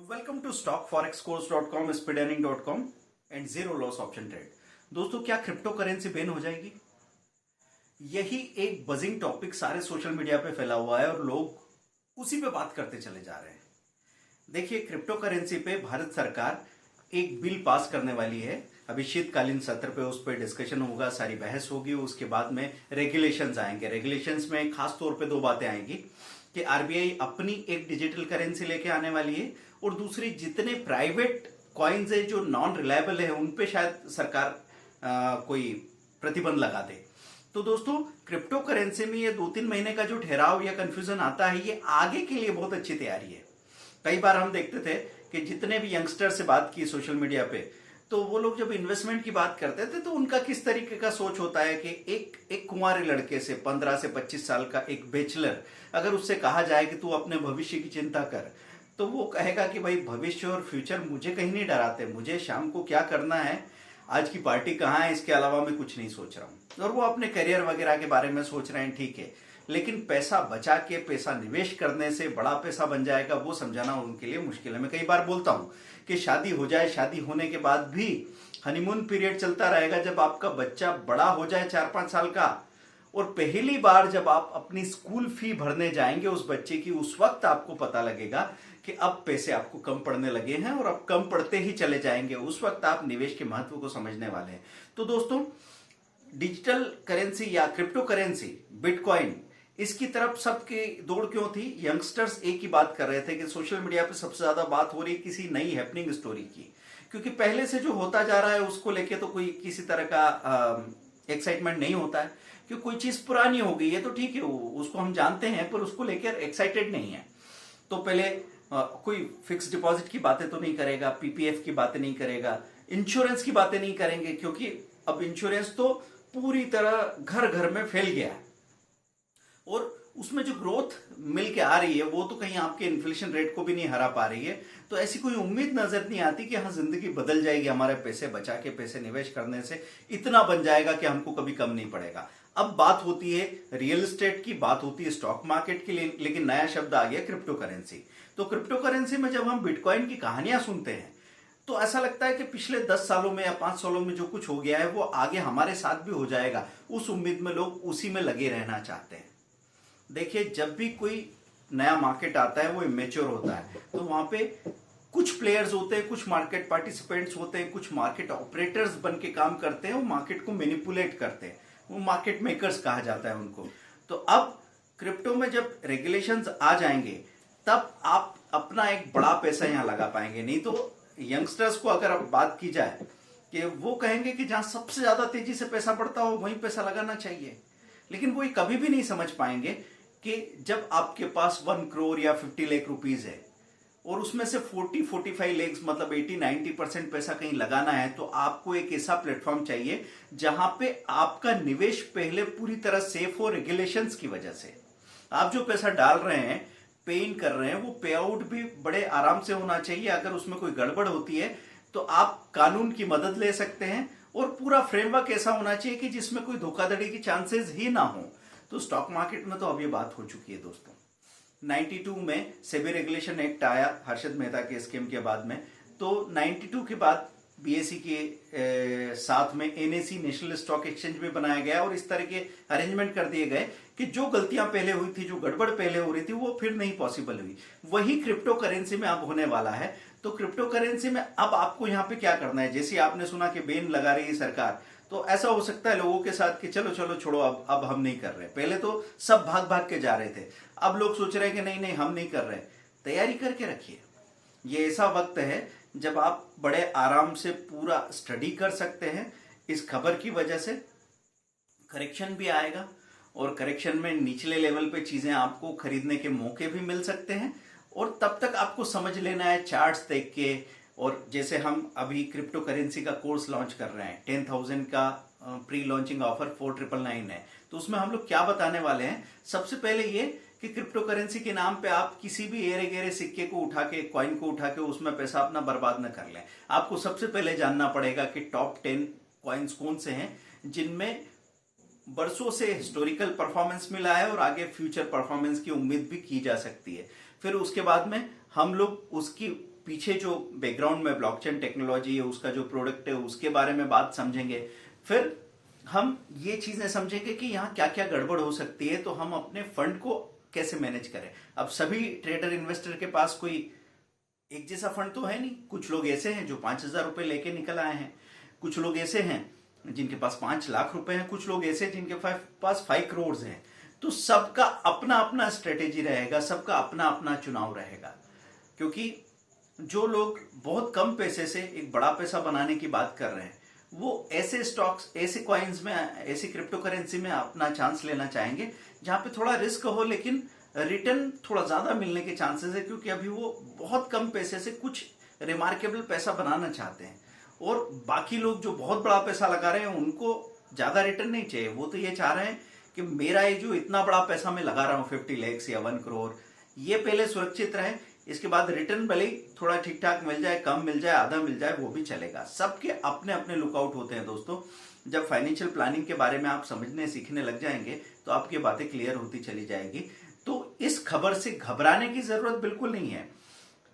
Welcome to stockforexcourse.com, speedearning.com and zero loss option trade. दोस्तों, क्या crypto currency ban हो जाएगी? यही एक बजिंग टॉपिक सारे सोशल मीडिया पे फैला हुआ है और लोग उसी पे बात करते चले जा रहे हैं। देखिए, क्रिप्टो करेंसी पे भारत सरकार एक बिल पास करने वाली है। अभी शीतकालीन सत्र पे उस पर डिस्कशन होगा, सारी बहस होगी। उसके बाद में रेगुलेशंस आएंगे। रेगुलेशंस में खास तौर पे दो बातें आएंगी कि आरबीआई अपनी एक डिजिटल करेंसी लेके आने वाली है और दूसरी जितने प्राइवेट कॉइन्स है जो नॉन रिलायबल है उन पे शायद सरकार कोई प्रतिबंध लगा दे। तो दोस्तों, क्रिप्टो करेंसी में ये 2-3 महीने का जो ठहराव या कंफ्यूजन आता है, ये आगे के लिए बहुत अच्छी तैयारी है। कई बार हम देखते थे कि जितने भी यंगस्टर से बात की सोशल मीडिया पे, तो वो लोग जब इन्वेस्टमेंट की बात करते थे तो उनका किस तरीके का सोच होता है कि एक कुंवारे लड़के से 15 से 25 साल का एक बैचलर, अगर उससे कहा जाए कि तू अपने भविष्य की चिंता कर, तो वो कहेगा कि भाई भविष्य और फ्यूचर मुझे कहीं नहीं डराते, मुझे शाम को क्या करना है, आज की पार्टी कहाँ है, इसके अलावा मैं कुछ नहीं सोच रहा हूँ। और वो अपने करियर वगैरह के बारे में सोच रहे हैं, ठीक है, लेकिन पैसा बचा के पैसा निवेश करने से बड़ा पैसा बन जाएगा, वो समझाना उनके लिए मुश्किल है। मैं कई बार बोलता हूं कि शादी हो जाए, शादी होने के बाद भी हनीमून पीरियड चलता रहेगा। जब आपका बच्चा बड़ा हो जाए 4-5 साल का और पहली बार जब आप अपनी स्कूल फी भरने जाएंगे उस बच्चे की, उस वक्त आपको पता लगेगा कि अब पैसे आपको कम पड़ने लगे हैं और अब कम पड़ते ही चले जाएंगे। उस वक्त आप निवेश के महत्व को समझने वाले हैं। तो दोस्तों, डिजिटल करेंसी या क्रिप्टो करेंसी, बिटकॉइन, इसकी तरफ सबकी दौड़ क्यों थी? यंगस्टर्स एक ही बात कर रहे थे कि सोशल मीडिया पे सबसे ज्यादा बात हो रही है किसी नई हैपनिंग स्टोरी की, क्योंकि पहले से जो होता जा रहा है उसको लेके तो कोई किसी तरह का एक्साइटमेंट नहीं होता है। कि कोई चीज पुरानी हो गई है तो ठीक है, उसको हम जानते हैं, पर उसको लेकर एक्साइटेड नहीं है। तो पहले कोई फिक्स डिपॉजिट की बातें तो नहीं करेगा, पीपीएफ की बातें नहीं करेगा, इंश्योरेंस की बातें नहीं करेंगे, क्योंकि अब इंश्योरेंस तो पूरी तरह घर घर में फैल गया है और उसमें जो ग्रोथ मिल के आ रही है वो तो कहीं आपके इन्फ्लेशन रेट को भी नहीं हरा पा रही है। तो ऐसी कोई उम्मीद नजर नहीं आती कि हाँ, जिंदगी बदल जाएगी, हमारे पैसे बचा के पैसे निवेश करने से इतना बन जाएगा कि हमको कभी कम नहीं पड़ेगा। अब बात होती है रियल एस्टेट की, बात होती है स्टॉक मार्केट की, लेकिन नया शब्द आ गया क्रिप्टो करेंसी। तो क्रिप्टो करेंसी में जब हम बिटकॉइन की कहानियां सुनते हैं तो ऐसा लगता है कि पिछले 10 सालों में या 5 सालों में जो कुछ हो गया है वो आगे हमारे साथ भी हो जाएगा। उस उम्मीद में लोग उसी में लगे रहना चाहते हैं। देखिए, जब भी कोई नया मार्केट आता है वो इमेच्योर होता है, तो वहां पे कुछ प्लेयर्स होते हैं, कुछ मार्केट पार्टिसिपेंट्स होते हैं, कुछ मार्केट ऑपरेटर्स बन के काम करते हैं, वो मार्केट को मैनिपुलेट करते हैं, वो मार्केट मेकर्स कहा जाता है उनको। तो अब क्रिप्टो में जब रेगुलेशंस आ जाएंगे तब आप अपना एक बड़ा पैसा यहां लगा पाएंगे। नहीं तो यंगस्टर्स को अगर अब बात की जाए कि वो कहेंगे कि जहां सबसे ज्यादा तेजी से पैसा बढ़ता हो वहीं पैसा लगाना चाहिए, लेकिन वो कभी भी नहीं समझ पाएंगे कि जब आपके पास 1 करोड़ या 50 लाख रुपीस है और उसमें से 40-45 लाख मतलब 80-90% पैसा कहीं लगाना है, तो आपको एक ऐसा प्लेटफॉर्म चाहिए जहां पे आपका निवेश पहले पूरी तरह सेफ हो। रेगुलेशंस की वजह से आप जो पैसा डाल रहे हैं, पे इन कर रहे हैं, वो पे आउट भी बड़े आराम से होना चाहिए। अगर उसमें कोई गड़बड़ होती है तो आप कानून की मदद ले सकते हैं और पूरा फ्रेमवर्क ऐसा होना चाहिए कि जिसमें कोई धोखाधड़ी की चांसेस ही ना हो। तो स्टॉक मार्केट में तो अब ये बात हो चुकी है दोस्तों। 92 में सेबी रेगुलेशन एक्ट आया हर्षद मेहता के स्कीम के बाद में, तो 92 के बाद बीएसई के साथ में एनएसी नेशनल स्टॉक एक्सचेंज भी बनाया गया और इस तरह के अरेंजमेंट कर दिए गए कि जो गलतियां पहले हुई थी, जो गड़बड़ पहले हो रही थी, वो फिर नहीं पॉसिबल हुई। वही क्रिप्टो करेंसी में अब होने वाला है। तो क्रिप्टो करेंसी में अब आपको यहाँ पे क्या करना है? जैसे आपने सुना कि बैन लगा रही है सरकार, तो ऐसा हो सकता है लोगों के साथ कि चलो चलो छोड़ो, अब हम नहीं कर रहे। पहले तो सब भाग भाग के जा रहे थे, अब लोग सोच रहे हैं कि नहीं नहीं हम नहीं कर रहे। तैयारी करके रखिए, ये ऐसा वक्त है जब आप बड़े आराम से पूरा स्टडी कर सकते हैं। इस खबर की वजह से करेक्शन भी आएगा और करेक्शन में निचले लेवल पे चीजें आपको खरीदने के मौके भी मिल सकते हैं और तब तक आपको समझ लेना है चार्ट्स देख के। और जैसे हम अभी क्रिप्टो करेंसी का कोर्स लॉन्च कर रहे हैं, 10,000 का प्री लॉन्चिंग ऑफर 4,999 है, तो उसमें हम लोग क्या बताने वाले हैं? सबसे पहले ये कि क्रिप्टो करेंसी के नाम पे आप किसी भी एरे गेरे सिक्के को उठा के, कॉइन को उठा के उसमें पैसा अपना बर्बाद न कर लें। आपको सबसे पहले जानना पड़ेगा कि टॉप 10 कॉइन्स कौन से हैं जिनमें बरसों से हिस्टोरिकल परफॉर्मेंस मिला है और आगे फ्यूचर परफॉर्मेंस की उम्मीद भी की जा सकती है। फिर उसके बाद में हम लोग उसकी पीछे जो बैकग्राउंड में ब्लॉकचेन टेक्नोलॉजी है, उसका जो प्रोडक्ट है, उसके बारे में बात समझेंगे। फिर हम ये चीजें समझेंगे कि यहाँ क्या क्या गड़बड़ हो सकती है, तो हम अपने फंड को कैसे मैनेज करें। अब सभी ट्रेडर इन्वेस्टर के पास कोई एक जैसा फंड तो है नहीं। कुछ लोग ऐसे हैं जो 5,000 रुपए लेके निकल आए हैं, कुछ लोग ऐसे हैं जिनके पास 5 लाख रुपए हैं, कुछ लोग ऐसे जिनके पास 5 करोड़ हैं। तो सबका अपना अपना स्ट्रेटेजी रहेगा, सबका अपना अपना चुनाव रहेगा। क्योंकि जो लोग बहुत कम पैसे से एक बड़ा पैसा बनाने की बात कर रहे हैं, वो ऐसे स्टॉक्स, ऐसे कॉइन्स में, ऐसी क्रिप्टो करेंसी में अपना चांस लेना चाहेंगे जहां पे थोड़ा रिस्क हो लेकिन रिटर्न थोड़ा ज्यादा मिलने के चांसेस है। क्योंकि अभी वो बहुत कम पैसे से कुछ रिमार्केबल पैसा बनाना चाहते हैं, और बाकी लोग जो बहुत बड़ा पैसा लगा रहे हैं उनको ज्यादा रिटर्न नहीं चाहिए। वो तो ये चाह रहे हैं कि मेरा ये जो इतना बड़ा पैसा मैं लगा रहा हूं 50 लाख या 1 करोड़, ये पहले सुरक्षित रहे, इसके बाद रिटर्न भले ही थोड़ा ठीक ठाक मिल जाए, कम मिल जाए, आधा मिल जाए, वो भी चलेगा। सबके अपने अपने लुकआउट होते हैं दोस्तों। जब फाइनेंशियल प्लानिंग के बारे में आप समझने सीखने लग जाएंगे तो आपकी बातें क्लियर होती चली जाएगी। तो इस खबर से घबराने की जरूरत बिल्कुल नहीं है।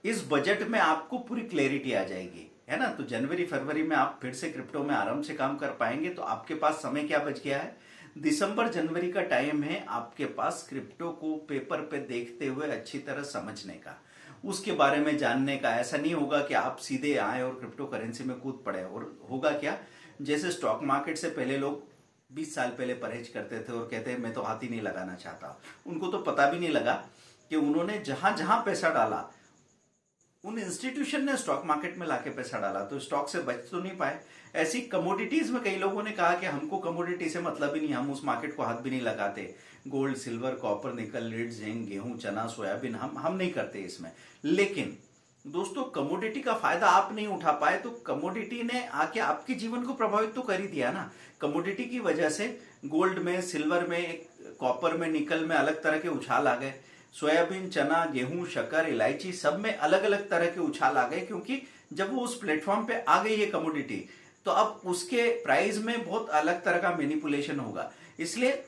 इस बजट में आपको पूरी क्लैरिटी आ जाएगी, है ना। तो जनवरी फरवरी में आप फिर से क्रिप्टो में आराम से काम कर पाएंगे। तो आपके पास समय क्या बच गया है? दिसंबर जनवरी का टाइम है आपके पास क्रिप्टो को पेपर पे देखते हुए अच्छी तरह समझने का, उसके बारे में जानने का। ऐसा नहीं होगा कि आप सीधे आए और क्रिप्टो करेंसी में कूद पड़े। और होगा क्या, जैसे स्टॉक मार्केट से पहले लोग 20 साल पहले परहेज करते थे और कहते हैं मैं तो हाथ ही नहीं लगाना चाहता। उनको तो पता भी नहीं लगा कि उन्होंने जहां जहां पैसा डाला उन इंस्टीट्यूशन ने स्टॉक मार्केट में लाके पैसा डाला, तो स्टॉक से बच तो नहीं पाए। ऐसी कमोडिटीज में कई लोगों ने कहा कि हमको कमोडिटी से मतलब ही नहीं, हम उस मार्केट को हाथ भी नहीं लगाते। गोल्ड, सिल्वर, कॉपर, निकल, लीड, जिंक, गेहूं, चना, सोयाबीन हम नहीं करते इसमें। लेकिन दोस्तों, कमोडिटी का फायदा आप नहीं उठा पाए तो कमोडिटी ने आके आपके जीवन को प्रभावित तो कर ही दिया ना। कमोडिटी की वजह से गोल्ड में, सिल्वर में, कॉपर में, निकल में अलग तरह के उछाल आ गए। सोयाबीन, चना, गेहूं, शक्कर, इलायची, सब में अलग अलग तरह के उछाल आ गए। क्योंकि जब वो उस प्लेटफॉर्म पे आ गई है कमोडिटी, तो अब उसके प्राइस में बहुत अलग तरह का मैनिपुलेशन होगा। इसलिए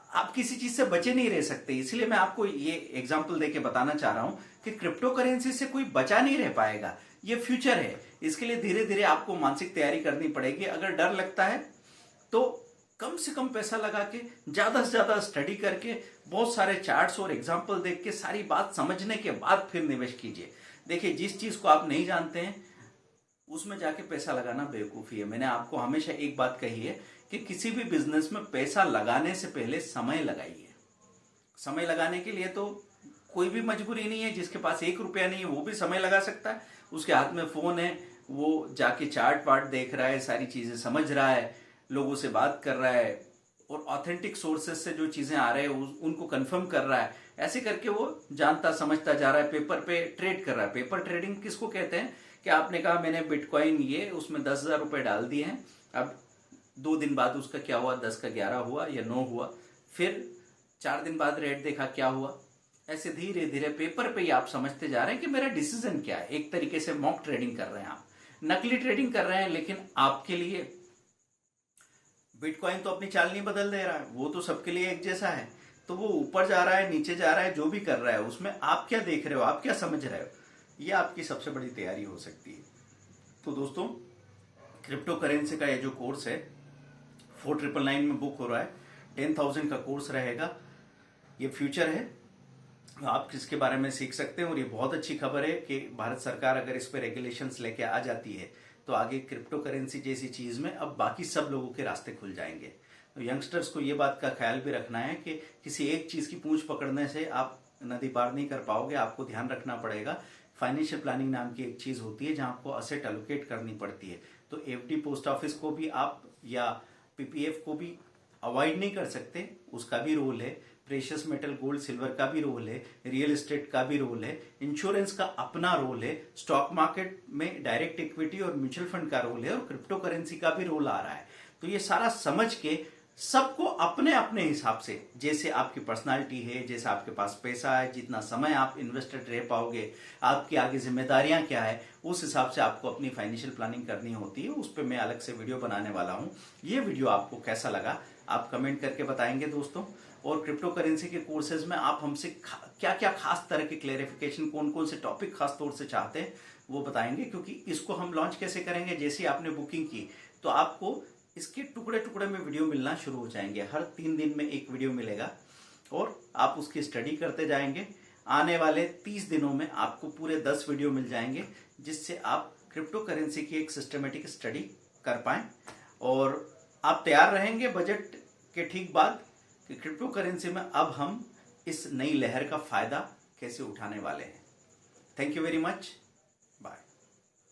आप किसी चीज से बचे नहीं रह सकते। इसलिए मैं आपको ये एग्जांपल देके बताना चाह रहा हूं कि क्रिप्टो करेंसी से कोई बचा नहीं रह पाएगा। ये फ्यूचर है, इसके लिए धीरे धीरे आपको मानसिक तैयारी करनी पड़ेगी। अगर डर लगता है तो कम से कम पैसा लगा के, ज्यादा से ज्यादा स्टडी करके, बहुत सारे चार्ट्स और एग्जाम्पल देख के, सारी बात समझने के बाद फिर निवेश कीजिए। देखिए, जिस चीज को आप नहीं जानते हैं उसमें जाके पैसा लगाना बेवकूफी है। मैंने आपको हमेशा एक बात कही है कि किसी भी बिजनेस में पैसा लगाने से पहले समय लगाइए। समय लगाने के लिए तो कोई भी मजबूरी नहीं है। जिसके पास 1 रुपया नहीं है वो भी समय लगा सकता है। उसके हाथ में फोन है, वो जाके चार्ट वार्ट देख रहा है, सारी चीजें समझ रहा है, लोगों से बात कर रहा है, और ऑथेंटिक सोर्सेस से जो चीजें आ रहे हैं उनको कंफर्म कर रहा है। ऐसे करके वो जानता समझता जा रहा है, पेपर पे ट्रेड कर रहा है। पेपर ट्रेडिंग किसको कहते हैं कि आपने कहा मैंने बिटकॉइन ये उसमें 10,000 रुपए डाल दिए हैं, अब 2 दिन बाद उसका क्या हुआ, 10 का 11 हुआ या 9 हुआ, फिर 4 दिन बाद रेट देखा क्या हुआ। ऐसे धीरे धीरे पेपर पे ही आप समझते जा रहे हैं कि मेरा डिसीजन क्या है। एक तरीके से मॉक ट्रेडिंग कर रहे हैं आप, नकली ट्रेडिंग कर रहे हैं। लेकिन आपके लिए बिटकॉइन तो अपनी चाल नहीं बदल दे रहा है, वो तो सबके लिए एक जैसा है। तो वो ऊपर जा रहा है, नीचे जा रहा है, जो भी कर रहा है उसमें आप क्या देख रहे हो, आप क्या समझ रहे हो, ये आपकी सबसे बड़ी तैयारी हो सकती है। तो दोस्तों, क्रिप्टो करेंसी का ये जो कोर्स है 4,999 में बुक हो रहा है। 10,000 का कोर्स रहेगा। ये फ्यूचर है, आप किसके बारे में सीख सकते हैं। और ये बहुत अच्छी खबर है कि भारत सरकार अगर इस पे रेगुलेशंस लेके आ जाती है तो आगे क्रिप्टो करेंसी जैसी चीज में अब बाकी सब लोगों के रास्ते खुल जाएंगे। तो यंगस्टर्स को ये बात का ख्याल भी रखना है कि किसी एक चीज की पूंछ पकड़ने से आप नदी पार नहीं कर पाओगे। आपको ध्यान रखना पड़ेगा। फाइनेंशियल प्लानिंग नाम की एक चीज होती है जहां आपको असेट एलोकेट करनी पड़ती है। तो एफडी पोस्ट ऑफिस को भी आप या पीपीएफ को भी अवॉइड नहीं कर सकते, उसका भी रोल है। प्रेशियस मेटल, गोल्ड, सिल्वर का भी रोल है। रियल एस्टेट का भी रोल है। इंश्योरेंस का अपना रोल है। स्टॉक मार्केट में डायरेक्ट इक्विटी और म्यूचुअल फंड का रोल है, और क्रिप्टो करेंसी का भी रोल आ रहा है। तो ये सारा समझ के सबको अपने अपने हिसाब से, जैसे आपकी पर्सनालिटी है, जैसे आपके पास पैसा है, जितना समय आप इन्वेस्टेड रह पाओगे, आपकी आगे जिम्मेदारियां क्या है, उस हिसाब से आपको अपनी फाइनेंशियल प्लानिंग करनी होती है। उस पर मैं अलग से वीडियो बनाने वाला हूं। ये वीडियो आपको कैसा लगा आप कमेंट करके बताएंगे दोस्तों। और क्रिप्टो करेंसी के कोर्सेज में आप हमसे क्या क्या खास तरह के क्लेरिफिकेशन, कौन कौन से टॉपिक खास तौर से चाहते हैं वो बताएंगे। क्योंकि इसको हम लॉन्च कैसे करेंगे, जैसे ही आपने बुकिंग की तो आपको इसके टुकड़े टुकड़े में वीडियो मिलना शुरू हो जाएंगे। हर 3 दिन में एक वीडियो मिलेगा और आप उसकी स्टडी करते जाएंगे। आने वाले 30 दिनों में आपको पूरे 10 वीडियो मिल जाएंगे, जिससे आप क्रिप्टो करेंसी की एक सिस्टमेटिक स्टडी कर पाएं और आप तैयार रहेंगे बजट के ठीक बाद कि क्रिप्टो करेंसी में अब हम इस नई लहर का फायदा कैसे उठाने वाले हैं। Thank you very much.